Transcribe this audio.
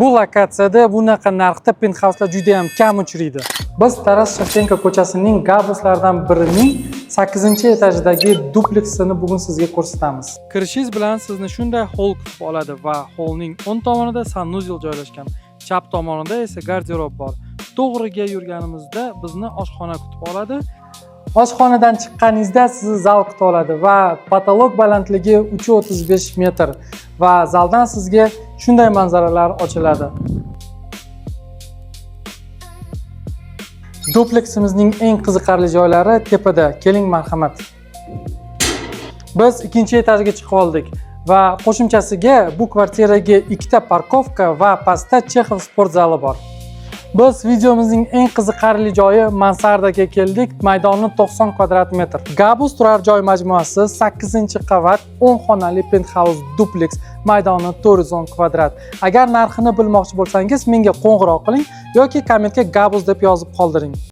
Bu lokatsiyada bunaqa narxda penthauslar juda ham kam uchraydi. Biz Taras Shevchenko ko'chasining Gabuslaridan birining 8-etajidagi dupleksini bugun sizga ko'rsatamiz. Kirishingiz bilan sizni shunday hol kutib oladi va holning o'ng tomonida sanuzel joylashgan, chap tomonida esa garderob bor. To'g'riga yurganimizda bizni oshxona kutib oladi. Oshxonadan chiqqaningizda sizni zal kutib oladi va patolog balandligi 3.35 metr va zaldan sizga shunday manzaralar ochiladi. Dupleksimizning eng qiziqarli joylari tepada. Keling marhamat. Biz 2-etajga chiqib oldik va qo'shimchasiga bu kvartiraga 2ta parkovka va pastda Chexov sport zali bor. Biz videomizning eng qiziqarli joyi mansardaga keldik. Maydoni 90 kvadrat metr. Gabus turar joy majmuasi 8-qavat 10 xonali penthouse duplex. Maydoni 410 kvadrat. Agar narxini bilmoqchi bo'lsangiz, menga qo'ng'iroq qiling yoki kommentga Gabus deb yozib qoldiring.